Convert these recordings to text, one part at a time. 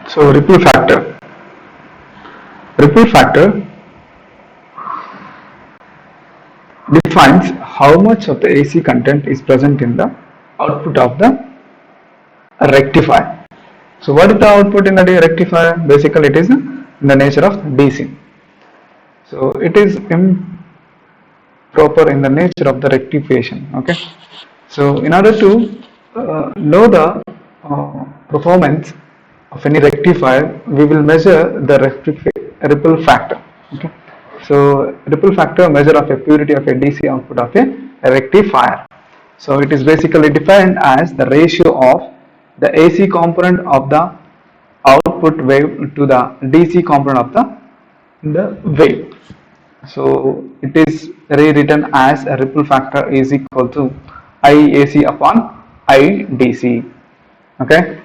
So ripple factor. Ripple factor defines how much of the AC content is present in the output of the rectifier. So what is the output in the rectifier? Basically it is in the nature of DC. So it is improper in the nature of the rectification. Okay. So in order to know the performance of any rectifier, we will measure the ripple factor. Okay. So ripple factor measure of a purity of a DC output of a rectifier. So it is basically defined as the ratio of the AC component of the output wave to the DC component of the wave. So it is rewritten as a ripple factor is equal to IAC upon IDC. Okay.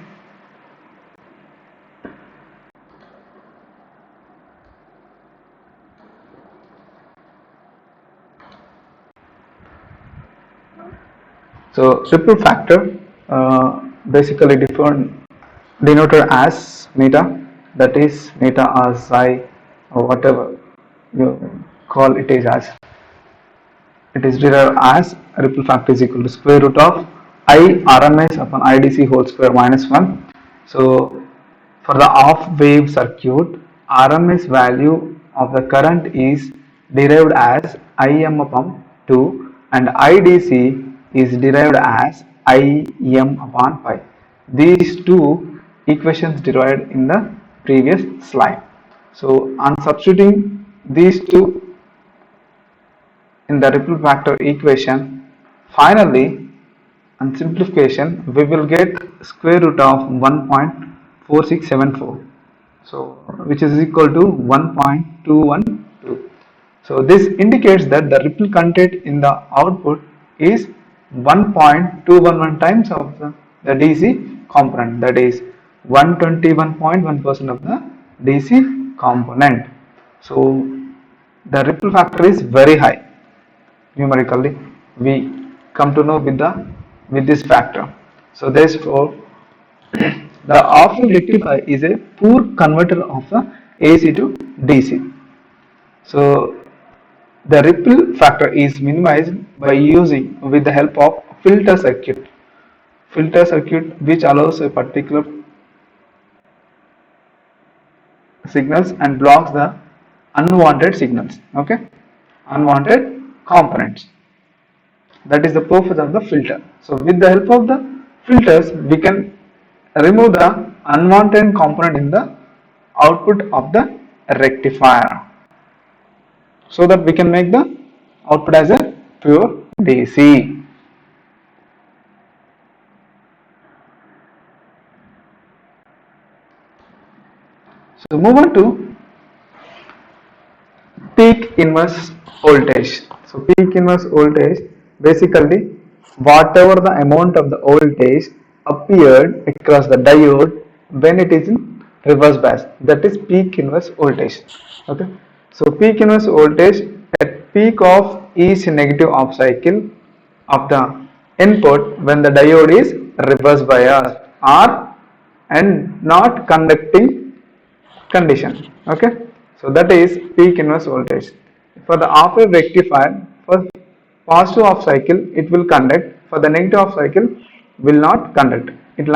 So ripple factor basically denoted as meter, that is meter or psi or whatever you call it is as. It is derived as ripple factor is equal to square root of I RMS upon IDC whole square minus 1. So for the off wave circuit, RMS value of the current is derived as Im upon 2 and IDC is derived as Im upon pi. These two equations derived in the previous slide. So on substituting these two in the ripple factor equation, finally on simplification we will get square root of 1.4674, so which is equal to 1.212. So this indicates that the ripple content in the output is 1.211 times of the DC component, that is 121.1% of the DC component. So the ripple factor is very high. Numerically we come to know with this factor. So therefore the off-wave rectifier is a poor converter of the AC to DC. So the ripple factor is minimized by using with the help of filter circuit which allows a particular signals and blocks the unwanted signals, okay, unwanted components. That is the purpose of the filter. So with the help of the filters we can remove the unwanted component in the output of the rectifier, so that we can make the output as a pure DC. So move on to peak inverse voltage. So peak inverse voltage, basically whatever the amount of the voltage appeared across the diode when it is in reverse bias, that is peak inverse voltage. Okay. So peak inverse voltage at peak of each negative off cycle of the input when the diode is reverse biased or and not conducting condition. Okay. So that is peak inverse voltage. For the off wave rectifier, for positive off cycle it will conduct, for the negative off cycle will not conduct. It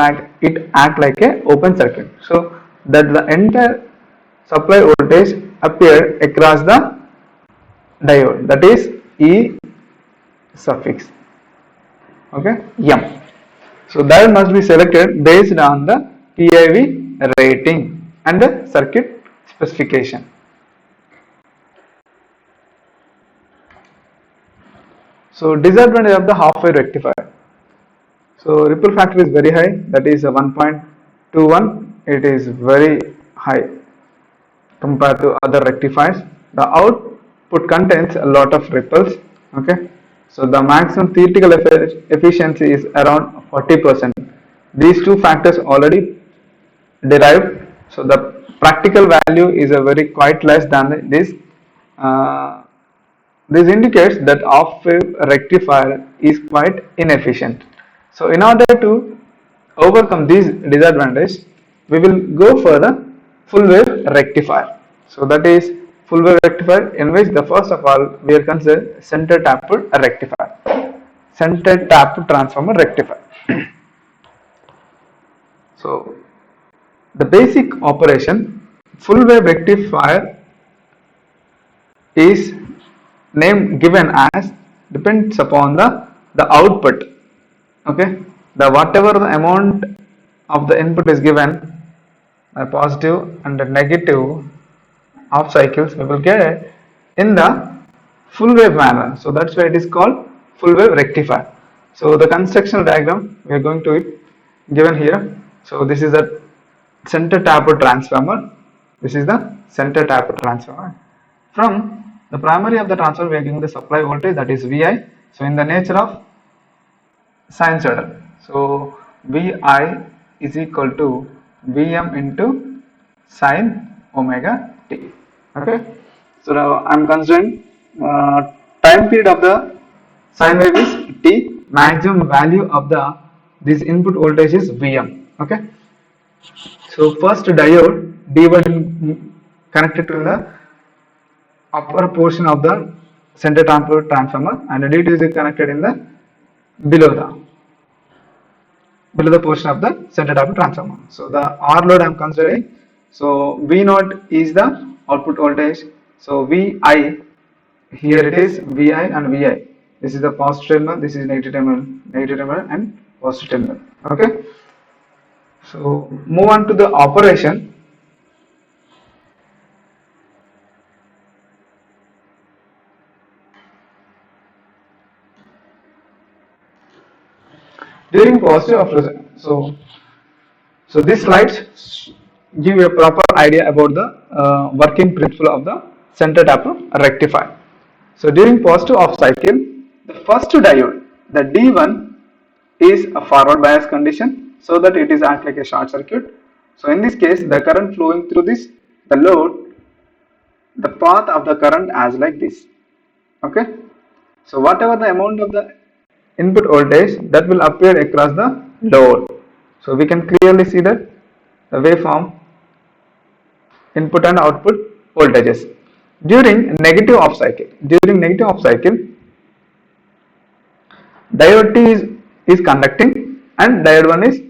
act like a open circuit. So that the entire supply voltage appeared across the diode, that is E suffix, okay, M. So that must be selected based on the PIV rating and the circuit specification. So disadvantage of the half wave rectifier. So ripple factor is very high, that is 1.21. It is very high compared to other rectifiers. The output contains a lot of ripples. Okay. So the maximum theoretical efficiency is around 40%. These two factors already derived. So the practical value is a very quite less than this. This indicates that off-wave rectifier is quite inefficient. So in order to overcome these disadvantages, we will go for the full wave rectifier. So that is full wave rectifier, in which the first of all we are considered center tapped rectifier, center tapped transformer rectifier. So the basic operation full wave rectifier is name given as depends upon the output. Okay, the whatever the amount of the input is given, the positive and the negative of cycles we will get in the full wave manner. So that's why it is called full wave rectifier. So the construction diagram we are going to it given here. So this is a center tapped transformer. This is the center tapped transformer. From the primary of the transformer we are giving the supply voltage, that is Vi. So in the nature of sinusoidal, so Vi is equal to Vm into sin omega t. Okay, so now I am considering time period of the sine wave is t, maximum value of the this input voltage is Vm. Okay, so first diode D1 connected to the upper portion of the center transformer, and D2 is connected in the below the portion of the center transformer. So the R load I am considering. So V0 is the output voltage. So Vi, here it is Vi and Vi. This is the positive terminal, this is negative terminal and positive terminal. Okay. So move on to the operation. During positive operation, so these slides give you a proper idea about the working principle of the center tapped rectifier. So during positive off cycle, the first diode, the D1, is a forward bias condition, so that it is act like a short circuit. So in this case, the current flowing through this, the load, the path of the current as like this. Okay. So whatever the amount of the input voltage that will appear across the load. So we can clearly see that the waveform input and output voltages. During negative off cycle, diode T is conducting and diode 1 is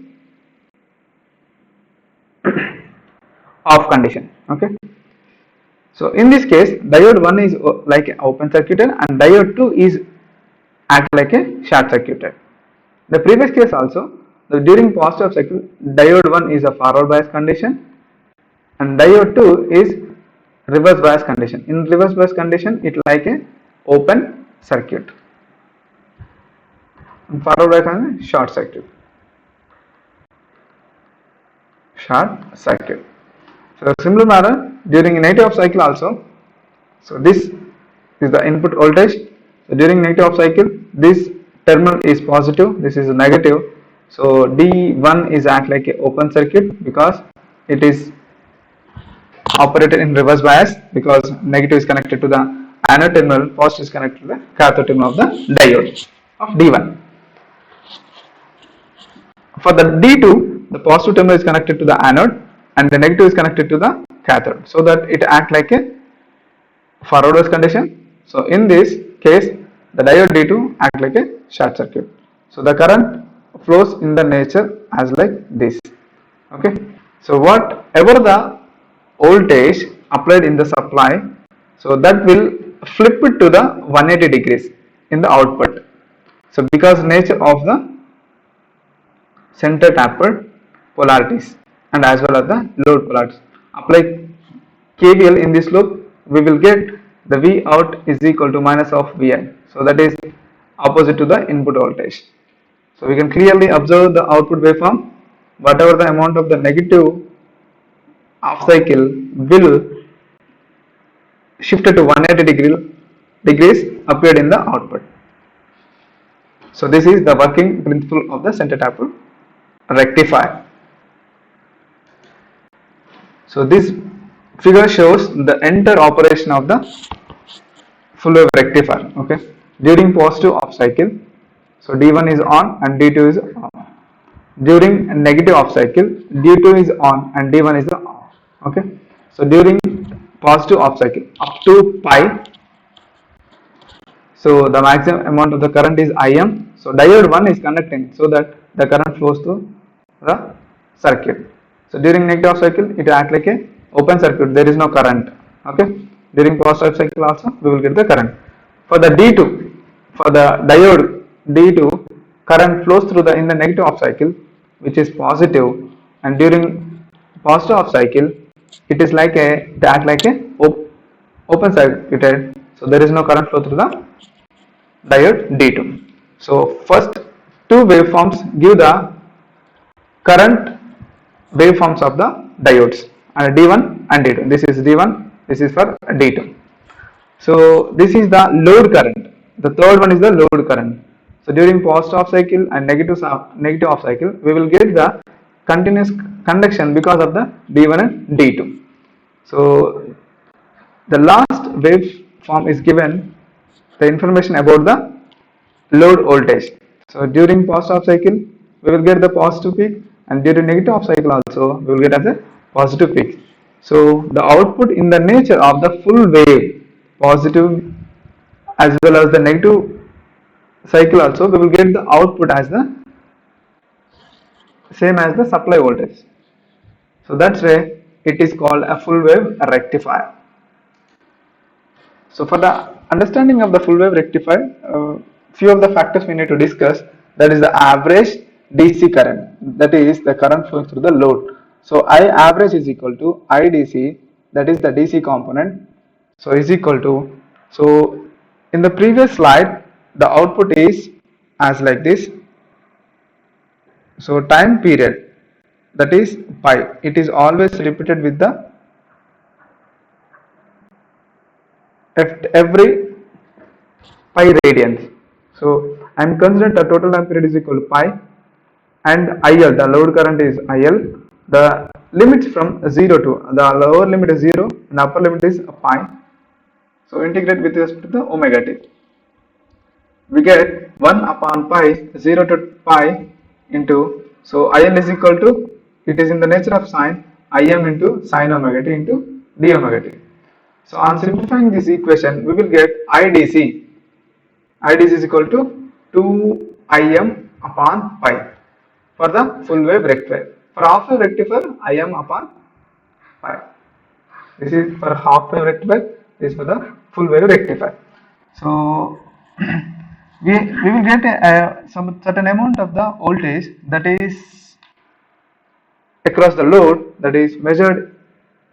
off condition. Okay. So in this case, diode 1 is like open circuited and diode 2 is act like a short circuited. The previous case also, during positive cycle, diode 1 is a forward bias condition and diode 2 is reverse bias condition. In reverse bias condition, it like a open circuit. And forward bias condition, short circuit. So similar manner, during negative cycle also, so this is the input voltage. So during negative cycle, this terminal is positive, this is negative. So D1 is act like a open circuit because it is operated in reverse bias, because negative is connected to the anode terminal, positive is connected to the cathode terminal of the diode of D1. For the D2, the positive terminal is connected to the anode and the negative is connected to the cathode, so that it acts like a forward bias condition. So in this case, the diode D2 act like a short circuit. So the current flows in the nature as like this. Okay. So whatever the voltage applied in the supply, so that will flip it to the 180 degrees in the output. So because nature of the center tapped polarities and as well as the load polarities, apply KVL in this loop, we will get the V out is equal to minus of Vi. So that is opposite to the input voltage. So we can clearly observe the output waveform. Whatever the amount of the negative off cycle will shift to 180 degrees appeared in the output. So this is the working principle of the center tapped rectifier. So this figure shows the entire operation of the full wave rectifier. Okay, during positive off cycle, so D1 is on and D2 is off. during a negative off cycle, D2 is on and D1 is the off. Okay. So during positive off cycle up to pi, so the maximum amount of the current is Im. So diode 1 is conducting so that the current flows through the circuit. So during negative off cycle, it acts like a open circuit. There is no current. Okay. During positive cycle also, we will get the current. For the D2, for the diode D2, current flows through the in the negative off cycle, which is positive, and during positive off cycle, it is like a it act like a open circuit. So there is no current flow through the diode D2. So first two waveforms give the current waveforms of the diodes, and D1 and D2. This is D1, this is for D2. So this is the load current. The third one is the load current. So during positive off cycle and negative off cycle, we will get the continuous conduction because of the D1 and D2. So the last waveform is given the information about the load voltage. So during positive off cycle, we will get the positive peak, and during negative off cycle also we will get as a positive peak. So the output in the nature of the full wave, positive as well as the negative cycle also, we will get the output as the same as the supply voltage. So that's why it is called a full wave rectifier. So for the understanding of the full wave rectifier, few of the factors we need to discuss. That is the average DC current, that is the current flowing through the load. So I average is equal to IDC, that is the DC component. So is equal to, so in the previous slide the output is as like this. So time period, that is pi, it is always repeated with the every pi radians. So I am considering the total time period is equal to pi, and IL, the load current is IL. The limits from 0 to, the lower limit is 0 and upper limit is pi. So integrate with respect to the omega t. We get 1 upon pi, 0 to pi into, so IL is equal to, it is in the nature of sine, Im into sine omega t into d omega t. So on simplifying this equation, we will get IDC. IDC is equal to 2 Im upon pi for the full wave rectifier. For half wave rectifier, Im upon pi. This is for half wave rectifier, this is for the full wave rectifier. So we will get some certain amount of the voltage that is across the load, that is measured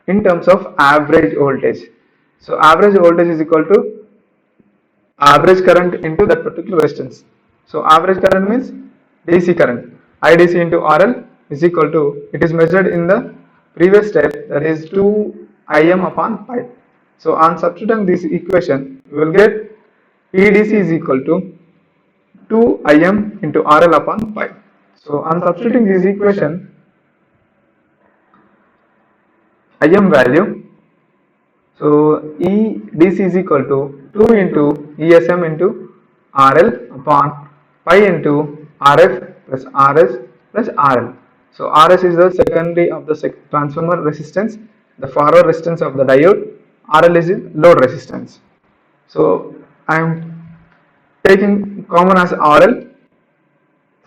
in terms of average voltage. So average voltage is equal to average current into that particular resistance. So average current means DC current. IDC into RL is equal to, it is measured in the previous step, that is 2 Im upon pi. So on substituting this equation, we will get EDC is equal to 2 Im into RL upon pi. So on substituting this equation, Im value, so EDC is equal to 2 into ESM into RL upon pi into RF plus RS plus RL. So RS is the secondary of the transformer resistance, the forward resistance of the diode. RL is load resistance. So I am taking common as RL.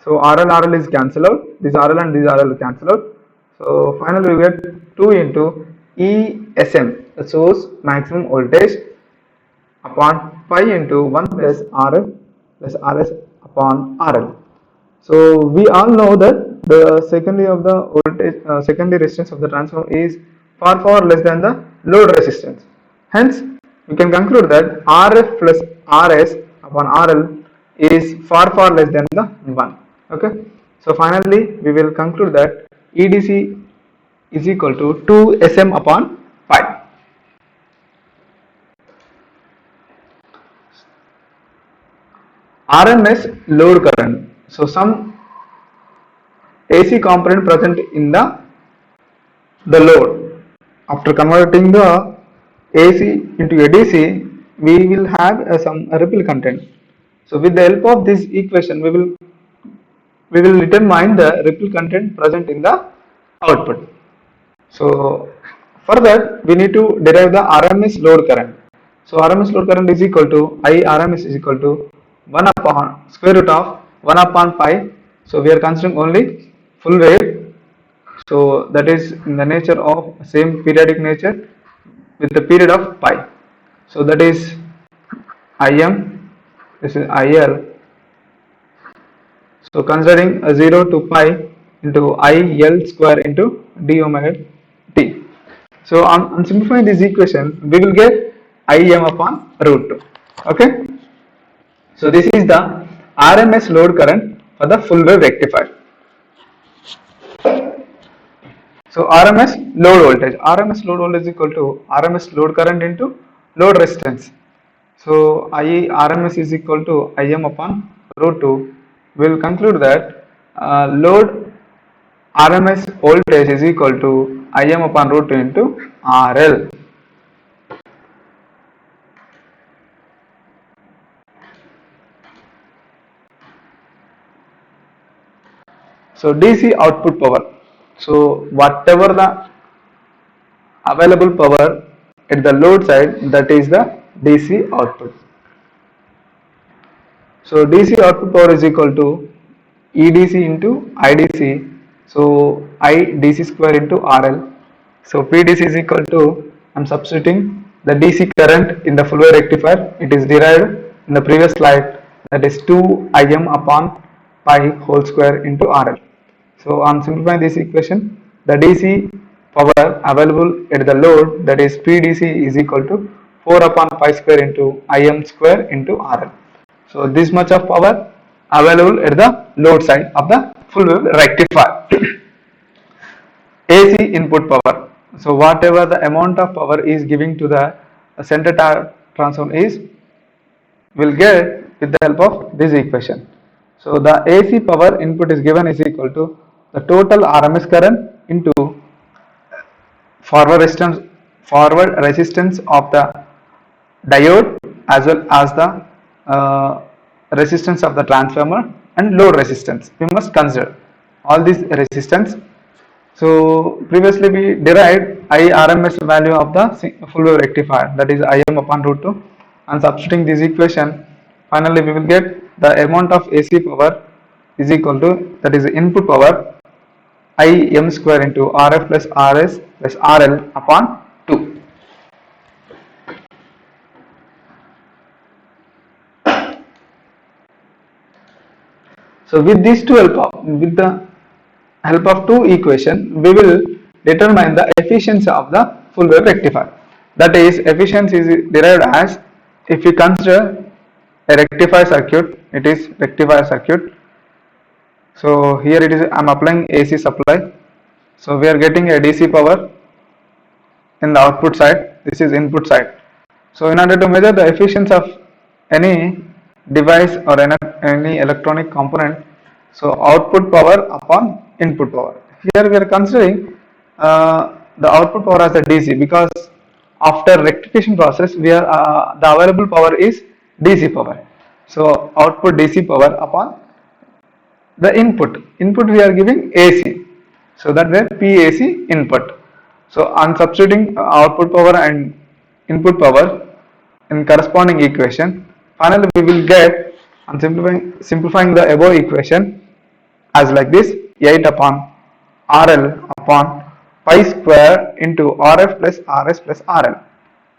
So RL is cancelled out. This RL and this RL cancel out. So finally we get 2 into ESM, the source maximum voltage, upon pi into 1 plus RL plus RS upon RL. So we all know that the secondary of the voltage, secondary resistance of the transformer is far less than the load resistance. Hence, we can conclude that RF plus RS upon RL is far less than the 1. Okay. So finally, we will conclude that EDC is equal to 2 SM upon pi. RMS load current. So some AC component present in the load. After converting the AC into a DC, we will have some ripple content. So with the help of this equation, we will we will determine the ripple content present in the output. So for that we need to derive the RMS load current. So RMS load current is equal to I RMS is equal to 1 upon square root of 1 upon pi. So we are considering only full wave. So that is in the nature of same periodic nature with the period of pi. So that is Im, this is IL. So considering 0 to pi into IL square into d omega t. So on simplifying this equation, we will get Im upon root 2. Okay. So this is the RMS load current for the full wave rectifier. So RMS load voltage. RMS load voltage is equal to RMS load current into load resistance. So I RMS is equal to Im upon root 2. We will conclude that load RMS voltage is equal to Im upon root 2 into RL. So DC output power. So whatever the available power at the load side, that is the DC output. So DC output power is equal to EDC into IDC. So IDC square into RL. So PDC is equal to, I am substituting the DC current in the full wave rectifier. It is derived in the previous slide, that is 2 Im upon pi whole square into RL. So on simplifying this equation, the DC power available at the load, that is PDC, is equal to 4 upon pi square into Im square into RL. So this much of power available at the load side of the full wave rectifier. AC input power. So whatever the amount of power is giving to the center tap transformer is, will get with the help of this equation. So the AC power input is given is equal to the total RMS current into forward resistance of the diode as well as the resistance of the transformer and load resistance. We must consider all these resistance. So previously we derived IRMS value of the full wave rectifier, that is Im upon root 2, and substituting this equation, finally we will get the amount of AC power is equal to, that is input power, Im square into Rf plus Rs plus Rl upon 2. So with these two with the help of two equations, we will determine the efficiency of the full wave rectifier. That is, efficiency is derived as, if we consider a rectifier circuit, it is rectifier circuit. So here it is, I am applying AC supply. So we are getting a DC power in the output side, this is input side. So in order to measure the efficiency of any device or any electronic component, so output power upon input power. Here we are considering the output power as a DC, because after rectification process we are the available power is DC power. So output DC power upon the input we are giving AC, so that way PAC input. So on substituting output power and input power in corresponding equation, finally we will get, on simplifying the above equation as like this, 8 upon RL upon pi square into RF plus RS plus RL.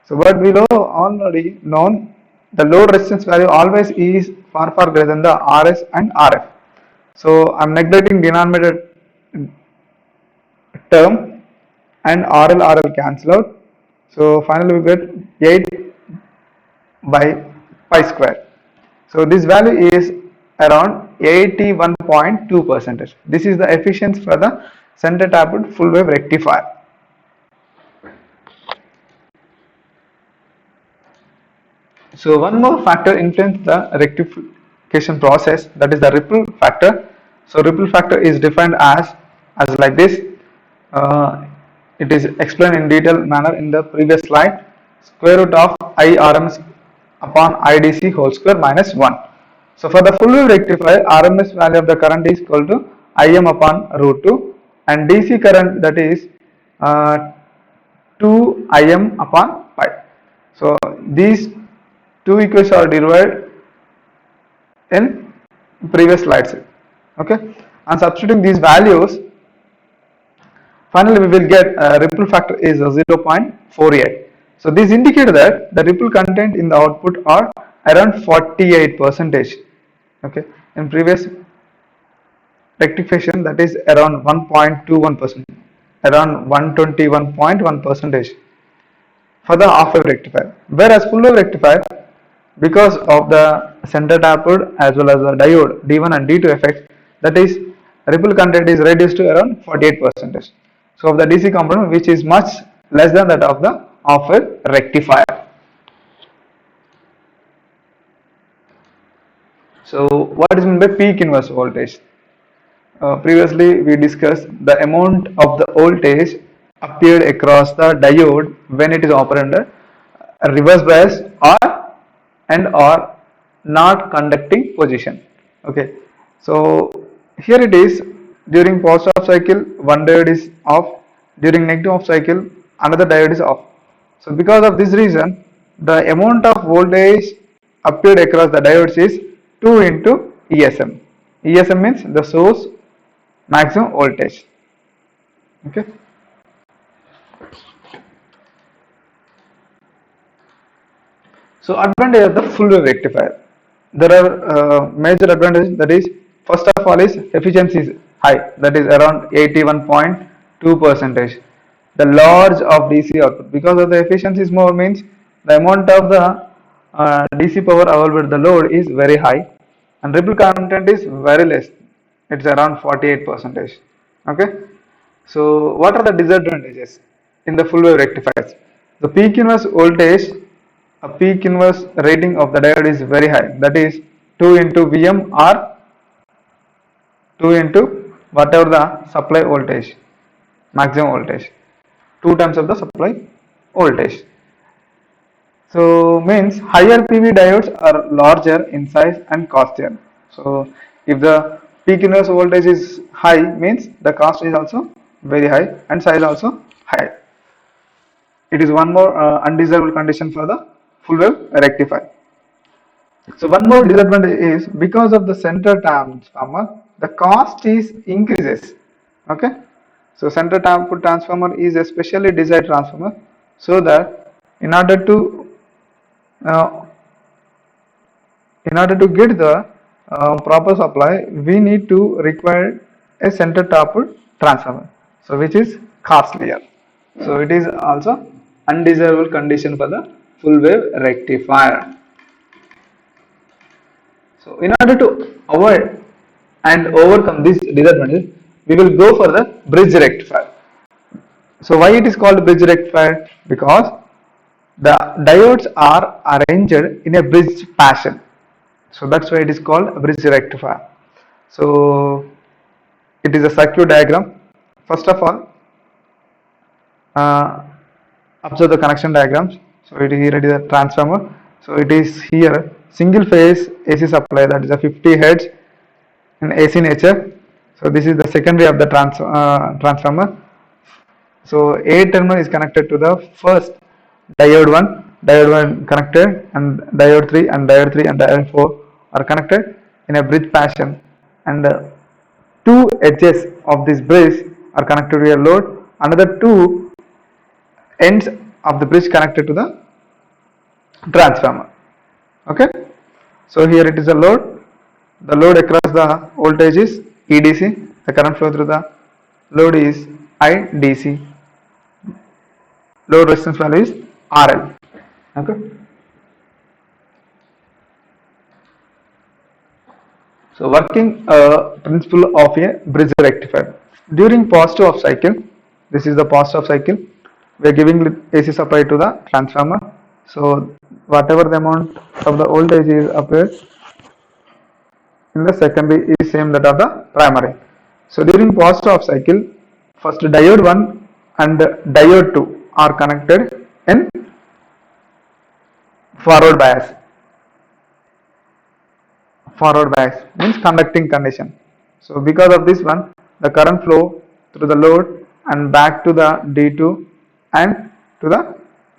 So what we know already known, the load resistance value always is far greater than the RS and RF. So I am neglecting denominator term and RL cancel out. So finally we get 8 by pi square. So this value is around 81.2%. This is the efficiency for the center tapped full wave rectifier. So one more factor influences the rectification process, that is the ripple factor. So ripple factor is defined as like this. It is explained in detailed manner in the previous slide. Square root of IRMS upon IDC whole square minus 1. So for the full wave rectifier, RMS value of the current is equal to Im upon root 2, and DC current, that is 2 Im upon pi. So these two equations are derived in previous slides. Okay, and substituting these values, finally we will get ripple factor is 0.48. So these indicate that the ripple content in the output are around 48%. Okay, in previous rectification, that is around 1.21%, around 121.1% for the half wave rectifier. Whereas full wave rectifier, because of the center tapped as well as the diode D1 and D2 effects, that is ripple content is reduced to around 48%. So of the DC component, which is much less than that of the half wave rectifier. So what is meant by peak inverse voltage? Previously we discussed the amount of the voltage appeared across the diode when it is operated under reverse bias or not conducting position. Okay, so here it is, during positive half cycle one diode is off, during negative half cycle another diode is off. So because of this reason, the amount of voltage appeared across the diodes is 2 into ESM. ESM means the source maximum voltage. Okay. So advantage of the full wave rectifier. There are major advantages. That is, first of all is efficiency is high. That is around 81.2%. The large of DC output, because of the efficiency is more, means the amount of the DC power available at the load is very high, and ripple content is very less. It's around 48%. Okay. So what are the disadvantages in the full wave rectifiers? The peak inverse voltage, a peak inverse rating of the diode is very high. That is 2 into Vm or 2 into whatever the supply voltage, maximum voltage, 2 times of the supply voltage. So means higher PV diodes are larger in size and costlier. So if the peak inverse voltage is high, means the cost is also very high and size also high. It is one more undesirable condition for the full wave rectifier. So one more disadvantage is, because of the center transformer, the cost is increases. Okay. So center tapped transformer is a specially designed transformer, so that in order to uh, get the proper supply, we need to require a center tapped transformer, so which is costlier. So it is also undesirable condition for the full wave rectifier. So in order to avoid and overcome this disadvantage, we will go for the bridge rectifier. So why it is called bridge rectifier? Because the diodes are arranged in a bridge fashion. So that's why it is called a bridge rectifier. So it is a circuit diagram. First of all, observe the connection diagrams. So here it is a transformer. So it is here single phase AC supply, that is a 50 hertz in AC nature. So this is the secondary of the transformer. So A terminal is connected to the first diode 1 connected, and diode 3 and diode 3 and diode 4 are connected in a bridge fashion, and two edges of this bridge are connected to a load, another two ends of the bridge connected to the transformer. Okay. So here it is a load. The load across the voltage is EDC. The current flow through the load is IDC. Load resistance value is RL. Okay. So working principle of a bridge rectifier. During positive half cycle, this is the positive half cycle, we are giving AC supply to the transformer. So whatever the amount of the voltage is appeared in the secondary is same that of the primary. So during positive half cycle, first diode 1 and diode 2 are connected in forward bias. forward bias means conducting condition. So because of this one, the current flow through the load and back to the D2 and to the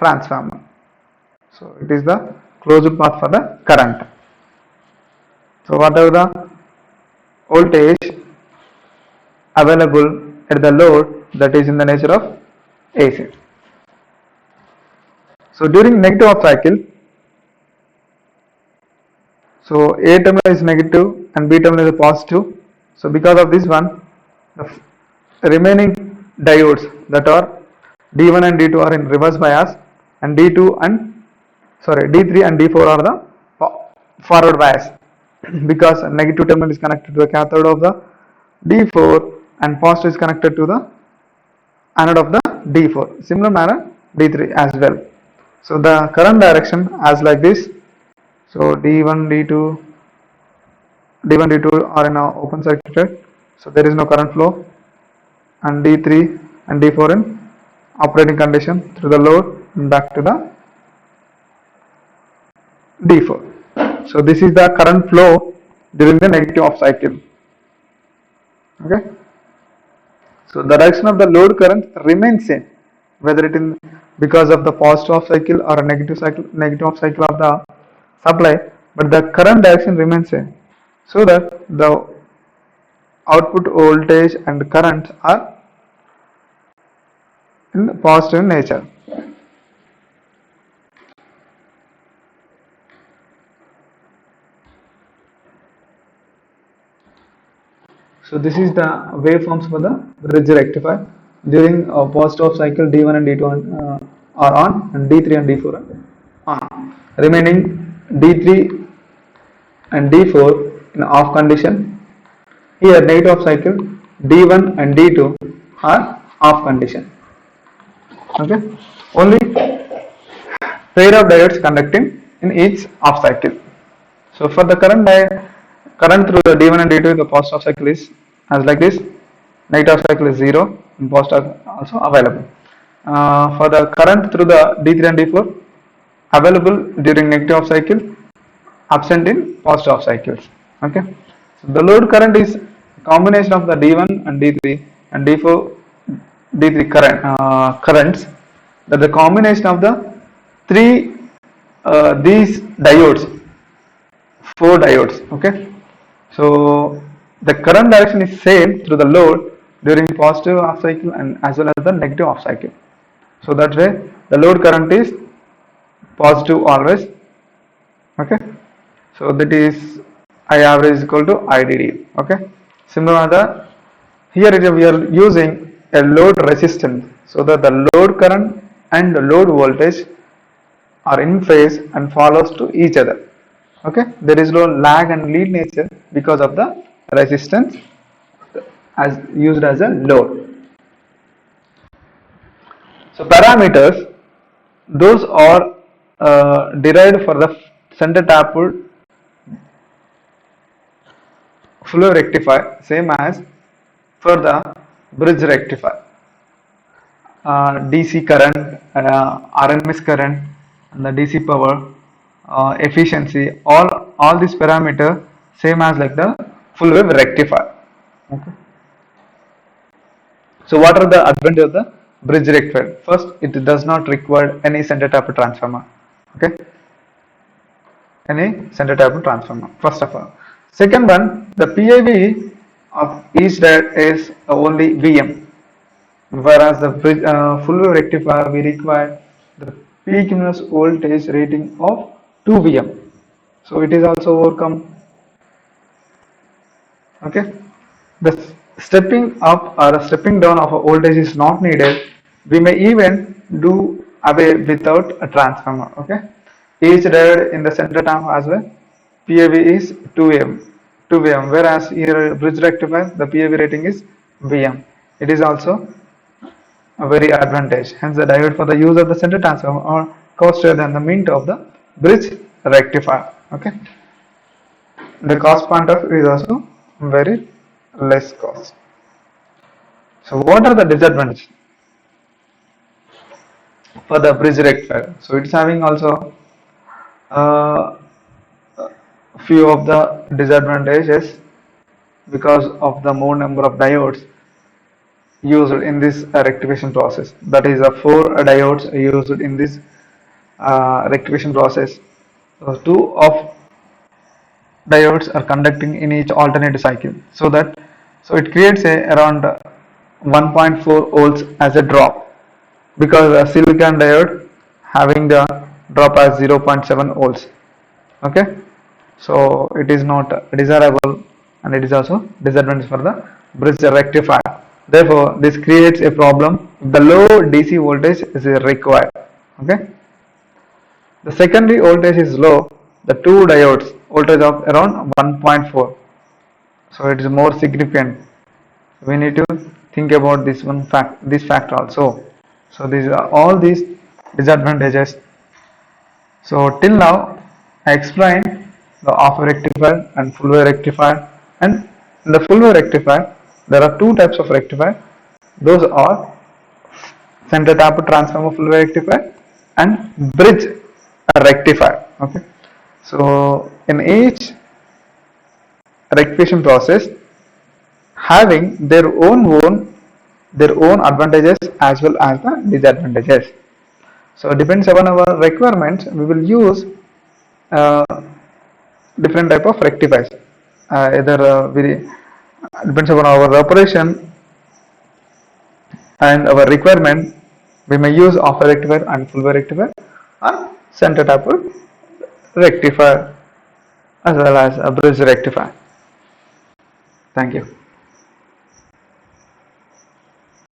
transformer. So it is the closed path for the current. So whatever the voltage available at the load, that is in the nature of AC. So during negative of cycle, so A terminal is negative and B terminal is positive. So because of this one, the remaining diodes that are D1 and D2 are in reverse bias, and D3 and D4 are the forward bias because negative terminal is connected to the cathode of the D4 and positive is connected to the anode of the D4. Similar manner D3 as well. So the current direction as like this. So D1, D2 are in a open circuit, so there is no current flow, and D3 and D4 in operating condition through the load and back to the D4. So this is the current flow during the negative off cycle. Okay. So the direction of the load current remains same, whether it is because of the positive off cycle or a negative off cycle of the supply, but the current direction remains same, so that the output voltage and current are in positive nature. So this is the waveforms for the bridge rectifier. During positive off cycle, D1 and D2 are on, and D3 and D4 are on. Remaining D3 and D4 in off condition. Here negative off cycle, D1 and D2 are off condition. Okay. Only pair of diodes conducting in each off cycle. So for the current through the D1 and D2, the positive off cycle is as like this. Negative off cycle is 0 and positive also available. For the current through the D3 and D4 available during negative off cycle, absent in positive off cycles. Okay. So the load current is combination of the D1 and D3 and D3 currents. That the combination of the these diodes, 4 diodes. Okay. So the current direction is same through the load during positive off cycle and as well as the negative off cycle. So that way the load current is positive always. Okay. So that is I average is equal to IDD. Okay. Similar here we are using a load resistance, so that the load current and the load voltage are in phase and follows to each other. Okay. There is no lag and lead nature because of the resistance as used as a load. So parameters, those are derived for the center tapped flow rectifier, same as for the bridge rectifier. DC current, RMS current, and the DC power, efficiency, all these parameter same as like the full wave rectifier. Okay. So what are the advantages of the bridge rectifier? First, it does not require any center tap transformer. Okay. Any center tap transformer. First of all. Second one, the PIV of each diode is only VM, whereas the bridge, full wave rectifier we require the peak inverse voltage rating of 2 VM. So it is also overcome. Okay. The stepping up or stepping down of a voltage is not needed. We may even do away without a transformer. Okay. Each diode in the center term as well, PAV is 2 VM, whereas here bridge rectifier the PAV rating is VM. It is also a very advantage. Hence the diode for the use of the center transformer are costlier than the mint of the bridge rectifier. Okay. The cost point of it is also very less cost. So what are the disadvantages for the bridge rectifier? So it's having also few of the disadvantages because of the more number of diodes used in this rectification process. That is, 4 diodes used in this rectification process. So two of diodes are conducting in each alternating cycle, so it creates a around 1.4 volts as a drop, because a silicon diode having the drop as 0.7 volts. Okay, so it is not desirable, and it is also disadvantage for the bridge rectifier. Therefore this creates a problem if the low DC voltage is required. Okay, the secondary voltage is low, the two diodes voltage of around 1.4, so it is more significant. We need to think about this fact also. So these are all these disadvantages. So till now I explained the half wave rectifier and full wave rectifier, and in the full wave rectifier there are two types of rectifier. Those are center tap transformer full wave rectifier and bridge rectifier. Okay, so in each rectification process having their own advantages as well as the disadvantages. So depends upon our requirements, we will use uh, different type of rectifiers. Either we depends upon our operation and our requirement, we may use half wave rectifier and full wave rectifier, or center tap rectifier as well as a bridge rectifier. Thank you.